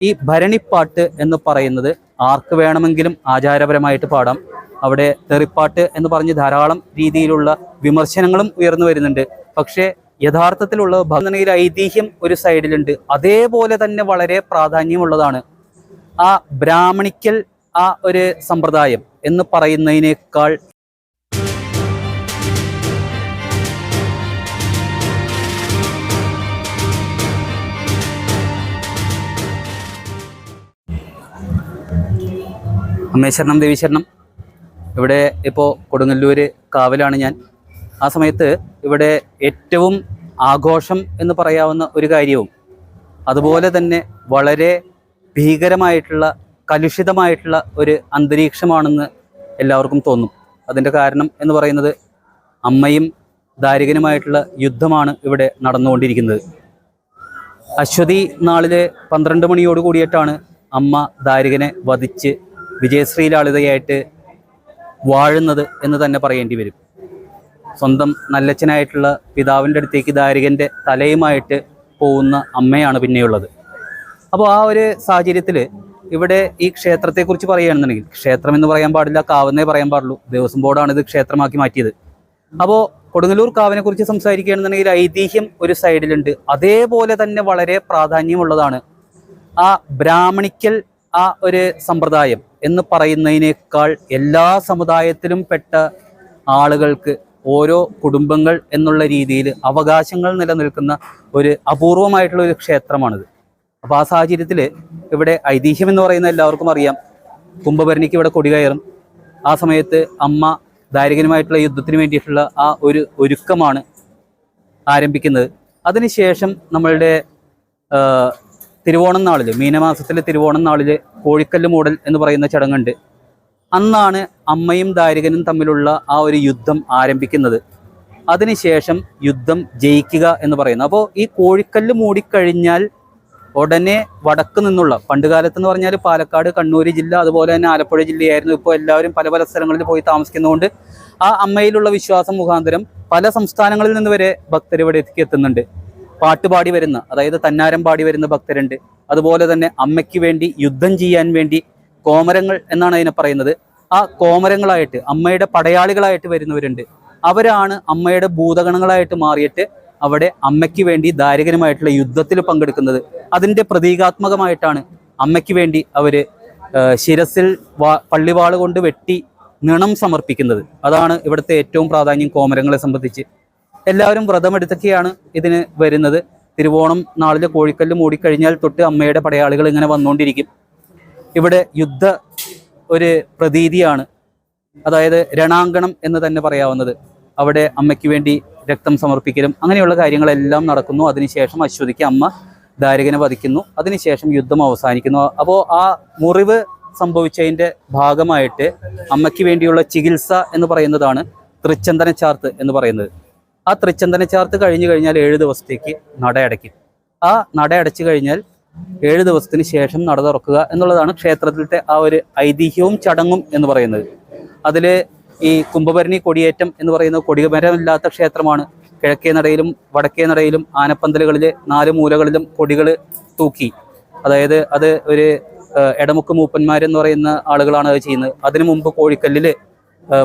ഈ ഭരണിപ്പാട്ട് എന്ന് പറയുന്നത് ആർക്ക് വേണമെങ്കിലും ആചാരപരമായിട്ട് പാടാം. അവിടെ തെറിപ്പാട്ട് എന്ന് പറഞ്ഞ് ധാരാളം രീതിയിലുള്ള വിമർശനങ്ങളും ഉയർന്നു വരുന്നുണ്ട്. പക്ഷേ യഥാർത്ഥത്തിലുള്ള ഭരണയിൽ ഐതിഹ്യം ഒരു സൈഡിലുണ്ട്, അതേപോലെ തന്നെ വളരെ പ്രാധാന്യമുള്ളതാണ്. ആ ബ്രാഹ്മണിക്കൽ ആ ഒരു സമ്പ്രദായം എന്ന് പറയുന്നതിനേക്കാൾ അമ്മേ ശരണം ദേവി ശരണം. ഇവിടെ ഇപ്പോൾ കൊടുങ്ങല്ലൂർ കാവലാണ് ഞാൻ. ആ സമയത്ത് ഇവിടെ ഏറ്റവും ആഘോഷം എന്ന് പറയാവുന്ന ഒരു കാര്യവും അതുപോലെ തന്നെ വളരെ ഭീകരമായിട്ടുള്ള കലുഷിതമായിട്ടുള്ള ഒരു അന്തരീക്ഷമാണെന്ന് എല്ലാവർക്കും തോന്നും. അതിൻ്റെ കാരണം എന്ന് പറയുന്നത് അമ്മയും ദാരികനുമായിട്ടുള്ള യുദ്ധമാണ് ഇവിടെ നടന്നുകൊണ്ടിരിക്കുന്നത്. അശ്വതി നാളിലെ 12 മണിയോട് കൂടിയിട്ടാണ് അമ്മ ദാരികനെ വധിച്ച് വിജയശ്രീലാളിതയായിട്ട് വാഴുന്നത് എന്ന് തന്നെ പറയേണ്ടി വരും. സ്വന്തം നല്ലച്ഛനായിട്ടുള്ള പിതാവിൻ്റെ അടുത്തേക്ക് ദാരികൻ്റെ തലയുമായിട്ട് പോകുന്ന അമ്മയാണ് പിന്നെയുള്ളത്. അപ്പോൾ ആ ഒരു സാഹചര്യത്തിൽ ഇവിടെ ഈ ക്ഷേത്രത്തെക്കുറിച്ച് പറയുകയാണെന്നുണ്ടെങ്കിൽ, ക്ഷേത്രം എന്ന് പറയാൻ പാടില്ല, കാവെന്നേ പറയാൻ പാടുള്ളൂ. ദേവസ്വം ബോർഡാണ് ഇത് ക്ഷേത്രമാക്കി മാറ്റിയത്. അപ്പോൾ കൊടുങ്ങല്ലൂർ കാവിനെ കുറിച്ച് സംസാരിക്കുകയാണെന്നുണ്ടെങ്കിൽ ഐതിഹ്യം ഒരു സൈഡിലുണ്ട്, അതേപോലെ തന്നെ വളരെ പ്രാധാന്യമുള്ളതാണ്. ആ ബ്രാഹ്മണിക്കൽ ആ ഒരു സമ്പ്രദായം എന്ന് പറയുന്നതിനേക്കാൾ എല്ലാ സമുദായത്തിലും പെട്ട ആളുകൾക്ക് ഓരോ കുടുംബങ്ങൾ എന്നുള്ള രീതിയിൽ അവകാശങ്ങൾ നിലനിൽക്കുന്ന ഒരു അപൂർവമായിട്ടുള്ള ഒരു ക്ഷേത്രമാണിത്. അപ്പോൾ ആ സാഹചര്യത്തിൽ ഇവിടെ ഐതിഹ്യം എന്ന് പറയുന്ന എല്ലാവർക്കും അറിയാം. കുംഭഭരണിക്ക് ഇവിടെ കൊടി കയറും. ആ സമയത്ത് അമ്മ ദാരികനുമായിട്ടുള്ള യുദ്ധത്തിന് വേണ്ടിയിട്ടുള്ള ആ ഒരു ഒരുക്കമാണ് ആരംഭിക്കുന്നത്. അതിനുശേഷം നമ്മളുടെ തിരുവോണം നാളിൽ, മീനമാസത്തിലെ തിരുവോണം നാളിൽ കോഴിക്കല്ല് മൂടൽ എന്ന് പറയുന്ന ചടങ്ങുണ്ട്. അന്നാണ് അമ്മയും ദാരികനും തമ്മിലുള്ള ആ ഒരു യുദ്ധം ആരംഭിക്കുന്നത്. അതിനുശേഷം യുദ്ധം ജയിക്കുക എന്ന് പറയുന്നത്. അപ്പോൾ ഈ കോഴിക്കല്ല് മൂടിക്കഴിഞ്ഞാൽ ഉടനെ വടക്ക് നിന്നുള്ള, പണ്ടുകാലത്തെന്ന് പറഞ്ഞാൽ പാലക്കാട്, കണ്ണൂർ ജില്ല, അതുപോലെ തന്നെ ആലപ്പുഴ ജില്ലയായിരുന്നു. ഇപ്പോൾ എല്ലാവരും പല പല സ്ഥലങ്ങളിൽ പോയി താമസിക്കുന്നതുകൊണ്ട് ആ അമ്മയിലുള്ള വിശ്വാസം മുഖാന്തരം പല സംസ്ഥാനങ്ങളിൽ നിന്ന് വരെ ഭക്തർ ഇവിടെ എത്തുന്നുണ്ട്. പാട്ടുപാടി വരുന്ന, അതായത് തന്നാരം പാടി വരുന്ന ഭക്തരുണ്ട്. അതുപോലെ തന്നെ അമ്മയ്ക്ക് വേണ്ടി യുദ്ധം ചെയ്യാൻ വേണ്ടി കോമരങ്ങൾ എന്നാണ് അതിനെ പറയുന്നത്. ആ കോമരങ്ങളായിട്ട് അമ്മയുടെ പടയാളികളായിട്ട് വരുന്നവരുണ്ട്. അവരാണ് അമ്മയുടെ ഭൂതഗണങ്ങളായിട്ട് മാറിയിട്ട് അവിടെ അമ്മയ്ക്ക് വേണ്ടി ദാരികനുമായിട്ടുള്ള യുദ്ധത്തിൽ പങ്കെടുക്കുന്നത്. അതിൻ്റെ പ്രതീകാത്മകമായിട്ടാണ് അമ്മയ്ക്ക് വേണ്ടി അവർ ശിരസിൽ പള്ളിവാള് കൊണ്ട് വെട്ടി നിണം സമർപ്പിക്കുന്നത്. അതാണ് ഇവിടുത്തെ ഏറ്റവും പ്രാധാന്യം കോമരങ്ങളെ സംബന്ധിച്ച്. എല്ലാവരും വ്രതമെടുത്തൊക്കെയാണ് ഇതിന് വരുന്നത്. തിരുവോണം നാളിൽ കോഴിക്കല്ല് മൂടിക്കഴിഞ്ഞാൽ തൊട്ട് അമ്മയുടെ പടയാളികൾ ഇങ്ങനെ വന്നുകൊണ്ടിരിക്കും. ഇവിടെ യുദ്ധ ഒരു പ്രതീതിയാണ്, അതായത് രണാങ്കണം എന്ന് തന്നെ പറയാവുന്നത്. അവിടെ അമ്മയ്ക്ക് വേണ്ടി രക്തം സമർപ്പിക്കലും അങ്ങനെയുള്ള കാര്യങ്ങളെല്ലാം നടക്കുന്നു. അതിനുശേഷം അശ്വതിക്ക് അമ്മ ദാരികനെ വധിക്കുന്നു. അതിനുശേഷം യുദ്ധം അവസാനിക്കുന്നു. അപ്പോൾ ആ മുറിവ് സംഭവിച്ചതിൻ്റെ ഭാഗമായിട്ട് അമ്മയ്ക്ക് വേണ്ടിയുള്ള ചികിത്സ എന്ന് പറയുന്നതാണ് തൃച്ചന്ദന ചാർത്ത് എന്ന് പറയുന്നത്. ആ തൃച്ചന്ദന ചാർത്ത് കഴിഞ്ഞു കഴിഞ്ഞാൽ 7 ദിവസത്തേക്ക് നട അടയ്ക്കും. ആ നട അടച്ചു കഴിഞ്ഞാൽ 7 ദിവസത്തിന് ശേഷം നട തുറക്കുക എന്നുള്ളതാണ് ക്ഷേത്രത്തിലത്തെ ആ ഒരു ഐതിഹ്യവും ചടങ്ങും എന്ന് പറയുന്നത്. അതിൽ ഈ കുംഭഭരണി കൊടിയേറ്റം എന്ന് പറയുന്നത് കൊടിമരമില്ലാത്ത ക്ഷേത്രമാണ്. കിഴക്കേ നടയിലും വടക്കേ നടയിലും ആനപ്പന്തലുകളിൽ 4 മൂലകളിലും കൊടികൾ തൂക്കി, അതായത് അത് ഒരു എടമുക്ക് മൂപ്പന്മാരെന്ന് പറയുന്ന ആളുകളാണ് അത് ചെയ്യുന്നത്. അതിനു മുമ്പ് കോഴിക്കല്ലിൽ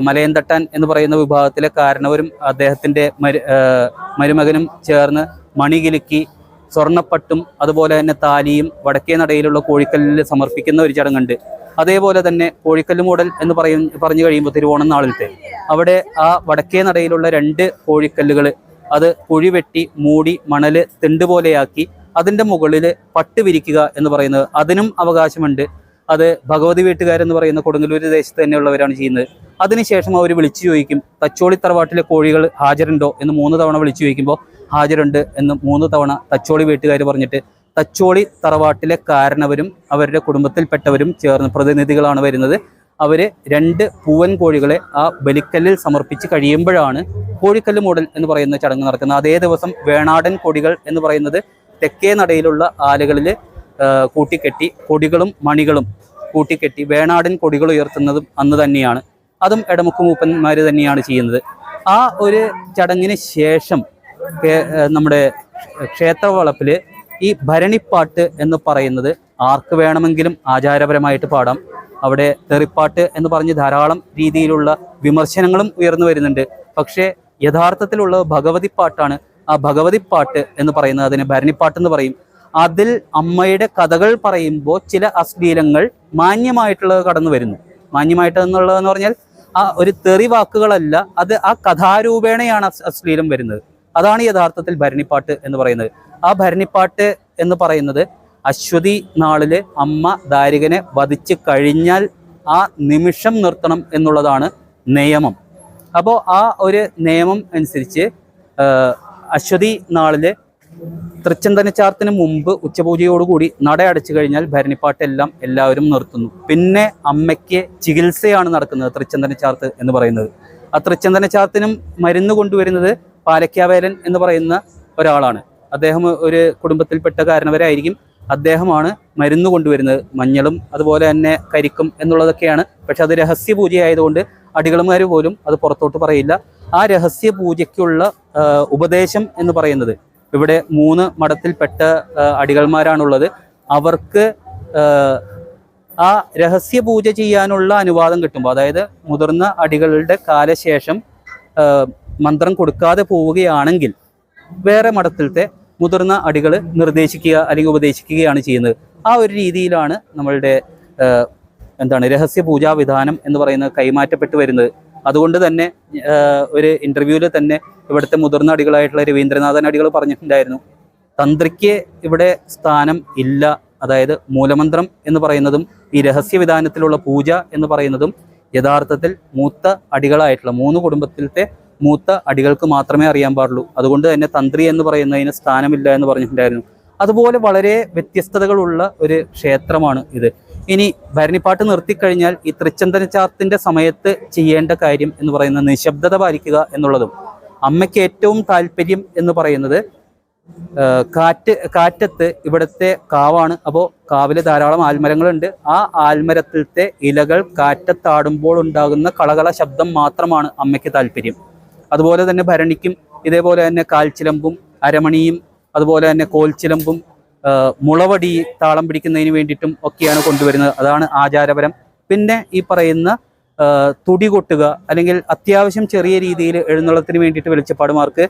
മലയന്തട്ടാൻ എന്ന് പറയുന്ന വിഭാഗത്തിലെ കാരണവരും അദ്ദേഹത്തിൻ്റെ മരുമകനും ചേർന്ന് മണി കിലുക്കി സ്വർണ്ണപ്പട്ടും അതുപോലെ തന്നെ താലിയും വടക്കേ നടയിലുള്ള കോഴിക്കല്ലിൽ സമർപ്പിക്കുന്ന ഒരു ചടങ്ങുണ്ട്. അതേപോലെ തന്നെ കോഴിക്കല്ല് മൂടൽ എന്ന് പറഞ്ഞു കഴിയുമ്പോൾ തിരുവോണം നാളിലത്തെ അവിടെ ആ വടക്കേ നടയിലുള്ള 2 കോഴിക്കല്ലുകൾ അത് കുഴി വെട്ടി മൂടി മണൽ തിണ്ട് പോലെയാക്കി അതിൻ്റെ മുകളിൽ പട്ട് വിരിക്കുക എന്ന് പറയുന്നത്, അതിനും അവകാശമുണ്ട്. അത് ഭഗവതി വീട്ടുകാരെന്ന് പറയുന്ന കൊടുങ്ങല്ലൂർ ദേശത്ത് തന്നെയുള്ളവരാണ് ചെയ്യുന്നത്. അതിനുശേഷം അവർ വിളിച്ചു ചോദിക്കും, തച്ചോളി തറവാട്ടിലെ കോഴികൾ ഹാജരുണ്ടോ എന്ന് 3 തവണ വിളിച്ചു ചോദിക്കുമ്പോൾ ഹാജരുണ്ട് എന്ന് 3 തവണ തച്ചോളി വീട്ടുകാർ പറഞ്ഞിട്ട് തച്ചോളി തറവാട്ടിലെ കാരണവരും അവരുടെ കുടുംബത്തിൽപ്പെട്ടവരും ചേർന്ന് പ്രതിനിധികളാണ് വരുന്നത്. അവർ 2 പൂവൻ കോഴികളെ ആ ബലിക്കല്ലിൽ സമർപ്പിച്ച് കഴിയുമ്പോഴാണ് കോഴിക്കല്ല് മൂടൽ എന്ന് പറയുന്ന ചടങ്ങ് നടക്കുന്നത്. അതേ ദിവസം വേണാടൻ കൊടികൾ എന്ന് പറയുന്നത് തെക്കേ നടയിലുള്ള ആലുകളിൽ കൂട്ടിക്കെട്ടി കൊടികളും മണികളും കൂട്ടിക്കെട്ടി വേണാടൻ കൊടികൾ ഉയർത്തുന്നതും അന്ന് തന്നെയാണ്. അതും എടമുക്ക് മൂപ്പന്മാർ തന്നെയാണ് ചെയ്യുന്നത്. ആ ഒരു ചടങ്ങിന് ശേഷം നമ്മുടെ ക്ഷേത്രവളപ്പിൽ ഈ ഭരണിപ്പാട്ട് എന്ന് പറയുന്നത് ആർക്ക് വേണമെങ്കിലും ആചാരപരമായിട്ട് പാടാം. അവിടെ തെറിപ്പാട്ട് എന്ന് പറഞ്ഞ് ധാരാളം രീതിയിലുള്ള വിമർശനങ്ങളും ഉയർന്നു വരുന്നുണ്ട്. പക്ഷേ യഥാർത്ഥത്തിലുള്ള ഭഗവതി പാട്ടാണ്. ആ ഭഗവതി പാട്ട് എന്ന് പറയുന്നത്, അതിന് ഭരണിപ്പാട്ട് എന്ന് പറയും. അതിൽ അമ്മയുടെ കഥകൾ പറയുമ്പോൾ ചില അശ്ലീലങ്ങൾ മാന്യമായിട്ടുള്ളത് കടന്നു വരുന്നു. മാന്യമായിട്ട് എന്നുള്ളതെന്ന് പറഞ്ഞാൽ ആ ഒരു തെറി വാക്കുകളല്ല, അത് ആ കഥാരൂപേണയാണ് അശ്ലീലം വരുന്നത്. അതാണ് യഥാർത്ഥത്തിൽ ഭരണിപ്പാട്ട് എന്ന് പറയുന്നത്. ആ ഭരണിപ്പാട്ട് എന്ന് പറയുന്നത് അശ്വതി നാളില് അമ്മ ദാരികനെ വധിച്ച് കഴിഞ്ഞാൽ ആ നിമിഷം നിർത്തണം എന്നുള്ളതാണ് നിയമം. അപ്പോൾ ആ ഒരു നിയമം അനുസരിച്ച് അശ്വതി നാളില് തൃച്ചന്തനച്ചാർത്തിന് മുമ്പ് ഉച്ചപൂജയോടുകൂടി നട അടച്ചു കഴിഞ്ഞാൽ ഭരണിപ്പാട്ടെല്ലാം എല്ലാവരും നിർത്തുന്നു. പിന്നെ അമ്മയ്ക്ക് ചികിത്സയാണ് നടക്കുന്നത് തൃച്ചന്തനച്ചാർത്ത് എന്ന് പറയുന്നത്. ആ തൃച്ചന്തനച്ചാർത്തിനും മരുന്ന് കൊണ്ടുവരുന്നത് പാലക്കാവേലൻ എന്ന് പറയുന്ന ഒരാളാണ്. അദ്ദേഹം ഒരു കുടുംബത്തിൽപ്പെട്ട കാരണവരായിരിക്കും. അദ്ദേഹമാണ് മരുന്ന് കൊണ്ടുവരുന്നത്. മഞ്ഞളും അതുപോലെ തന്നെ കരിക്കും എന്നുള്ളതൊക്കെയാണ്. പക്ഷെ അത് രഹസ്യ പൂജയായതുകൊണ്ട് അടികളുമാർ പോലും അത് പുറത്തോട്ട് പറയില്ല. ആ രഹസ്യ പൂജയ്ക്കുള്ള ഉപദേശം എന്ന് പറയുന്നത് ഇവിടെ 3 മഠത്തിൽപ്പെട്ട അടികൾമാരാണുള്ളത്. അവർക്ക് ആ രഹസ്യ പൂജ ചെയ്യാനുള്ള അനുവാദം കിട്ടുമ്പോൾ, അതായത് മുതിർന്ന അടികളുടെ കാലശേഷം മന്ത്രം കൊടുക്കാതെ പോവുകയാണെങ്കിൽ വേറെ മഠത്തിലത്തെ മുതിർന്ന അടികൾ നിർദ്ദേശിക്കുക അല്ലെങ്കിൽ ഉപദേശിക്കുകയാണ് ചെയ്യുന്നത്. ആ ഒരു രീതിയിലാണ് നമ്മളുടെ രഹസ്യ പൂജാ വിധാനം എന്ന് പറയുന്നത് കൈമാറ്റപ്പെട്ട് വരുന്നത്. അതുകൊണ്ട് തന്നെ ഒരു ഇന്റർവ്യൂവിൽ തന്നെ ഇവിടുത്തെ മുതിർന്ന അടികളായിട്ടുള്ള രവീന്ദ്രനാഥൻ അടികൾ പറഞ്ഞിട്ടുണ്ടായിരുന്നു, തന്ത്രിക്ക് ഇവിടെ സ്ഥാനം ഇല്ല. അതായത് മൂലമന്ത്രം എന്ന് പറയുന്നതും ഈ രഹസ്യവിധാനത്തിലുള്ള പൂജ എന്ന് പറയുന്നതും യഥാർത്ഥത്തിൽ മൂത്ത അടികളായിട്ടുള്ള 3 കുടുംബത്തിലത്തെ മൂത്ത അടികൾക്ക് മാത്രമേ അറിയാൻ പാടുള്ളൂ. അതുകൊണ്ട് തന്നെ തന്ത്രി എന്ന് പറയുന്നതിന് സ്ഥാനമില്ല എന്ന് പറഞ്ഞിട്ടുണ്ടായിരുന്നു. അതുപോലെ വളരെ വ്യത്യസ്തതകളുള്ള ഒരു ക്ഷേത്രമാണ് ഇത്. ഇനി ഭരണിപ്പാട്ട് നിർത്തിക്കഴിഞ്ഞാൽ ഈ തൃച്ചന്തനച്ചാർത്തിന്റെ സമയത്ത് ചെയ്യേണ്ട കാര്യം എന്ന് പറയുന്നത് നിശബ്ദത പാലിക്കുക എന്നുള്ളതും. അമ്മയ്ക്ക് ഏറ്റവും താല്പര്യം എന്ന് പറയുന്നത് കാറ്റത്ത് ഇവിടുത്തെ കാവാണ്. അപ്പോൾ കാവിൽ ധാരാളം ആൽമരങ്ങളുണ്ട്. ആ ആൽമരത്തിലത്തെ ഇലകൾ കാറ്റത്താടുമ്പോൾ ഉണ്ടാകുന്ന കളകള ശബ്ദം മാത്രമാണ് അമ്മയ്ക്ക് താല്പര്യം. അതുപോലെ തന്നെ ഭരണിക്കും ഇതേപോലെ തന്നെ കാൽച്ചിലമ്പും അരമണിയും അതുപോലെ തന്നെ കോൽച്ചിലമ്പും മുളവടി താളം പിടിക്കുന്നതിന് വേണ്ടിയിട്ടും ഒക്കെയാണ് കൊണ്ടുവരുന്നത്. അതാണ് ആചാരപരം. പിന്നെ ഈ പറയുന്ന തുടി കൊട്ടുക, അല്ലെങ്കിൽ അത്യാവശ്യം ചെറിയ രീതിയിൽ എഴുന്നള്ളത്തിന് വേണ്ടിയിട്ട് വെളിച്ചപ്പാടുമാർക്ക്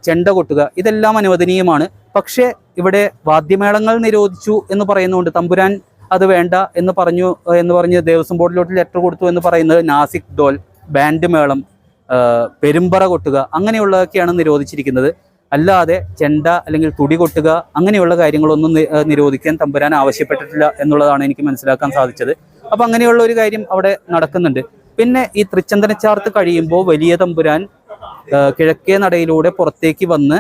ചെണ്ട കൊട്ടുക, ഇതെല്ലാം അനുവദനീയമാണ്. പക്ഷേ ഇവിടെ വാദ്യമേളങ്ങൾ നിരോധിച്ചു എന്ന് പറയുന്നതുകൊണ്ട് തമ്പുരാൻ അത് വേണ്ട എന്ന് പറഞ്ഞ് ദേവസ്വം ബോർഡിലോട്ട് ലെറ്റർ കൊടുത്തു എന്ന് പറയുന്നത് നാസിക് ഡോൽ, ബാൻഡ് മേളം, പെരുമ്പറ കൊട്ടുക അങ്ങനെയുള്ളതൊക്കെയാണ് നിരോധിച്ചിരിക്കുന്നത്. അല്ലാതെ ചെണ്ട അല്ലെങ്കിൽ തുടി കൊട്ടുക അങ്ങനെയുള്ള കാര്യങ്ങളൊന്നും നിരോധിക്കാൻ തമ്പുരാൻ ആവശ്യപ്പെട്ടിട്ടില്ല എന്നുള്ളതാണ് എനിക്ക് മനസ്സിലാക്കാൻ സാധിച്ചത്. അപ്പം അങ്ങനെയുള്ള ഒരു കാര്യം അവിടെ നടക്കുന്നുണ്ട്. പിന്നെ ഈ തൃച്ചന്തനച്ചാർത്ത് കഴിയുമ്പോൾ വലിയ തമ്പുരാൻ കിഴക്കേ നടയിലൂടെ പുറത്തേക്ക് വന്ന്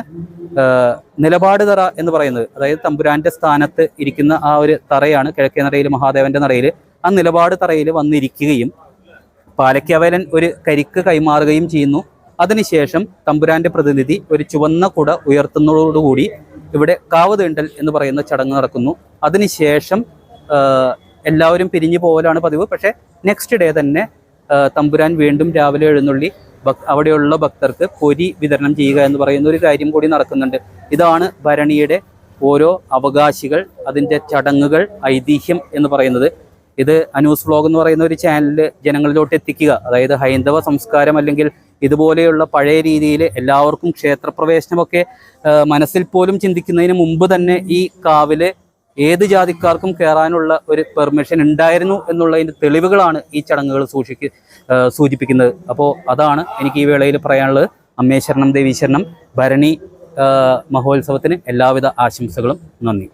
നിലപാട് തറ എന്ന് പറയുന്നത്, അതായത് തമ്പുരാന്റെ സ്ഥാനത്ത് ഇരിക്കുന്ന ആ ഒരു തറയാണ് കിഴക്കേ നടയിൽ, മഹാദേവന്റെ നടയിൽ. ആ നിലപാട് തറയിൽ വന്നിരിക്കുകയും പാലക്കാവേലൻ ഒരു കരിക്ക് കൈമാറുകയും ചെയ്യുന്നു. അതിനുശേഷം തമ്പുരാന്റെ പ്രതിനിധി ഒരു ചുവന്ന കുട ഉയർത്തുന്നതോടുകൂടി ഇവിടെ കാവ് തീണ്ടൽ എന്ന് പറയുന്ന ചടങ്ങ് നടക്കുന്നു. അതിനുശേഷം എല്ലാവരും പിരിഞ്ഞു പോകലാണ് പതിവ്. പക്ഷേ നെക്സ്റ്റ് ഡേ തന്നെ തമ്പുരാൻ വീണ്ടും രാവിലെ എഴുന്നള്ളി അവിടെയുള്ള ഭക്തർക്ക് പൊരി വിതരണം ചെയ്യുക എന്ന് പറയുന്ന ഒരു കാര്യം കൂടി നടക്കുന്നുണ്ട്. ഇതാണ് ഭരണിയുടെ ഓരോ അവകാശികൾ, അതിൻ്റെ ചടങ്ങുകൾ, ഐതിഹ്യം എന്ന് പറയുന്നത്. ഇത് അനൂസ് വ്ലോഗ് എന്ന് പറയുന്ന ഒരു ചാനലിൽ ജനങ്ങളിലോട്ട് എത്തിക്കുക. അതായത് ഹൈന്ദവ സംസ്കാരം അല്ലെങ്കിൽ ഇതുപോലെയുള്ള പഴയ രീതിയിൽ എല്ലാവർക്കും ക്ഷേത്രപ്രവേശനമൊക്കെ മനസ്സിൽ പോലും ചിന്തിക്കുന്നതിന് മുമ്പ് തന്നെ ഈ കാവില് ഏത് ജാതിക്കാർക്കും കയറാനുള്ള ഒരു പെർമിഷൻ ഉണ്ടായിരുന്നു എന്നുള്ളതിൻ്റെ തെളിവുകളാണ് ഈ ചടങ്ങുകൾ സൂചിപ്പിക്കുന്നത്. അപ്പോൾ അതാണ് എനിക്ക് ഈ വേളയിൽ പറയാനുള്ളത്. അമ്മേ ശരണം ദേവീ ശരണം. ഭരണി മഹോത്സവത്തിന് എല്ലാവിധ ആശംസകളും. നന്ദി.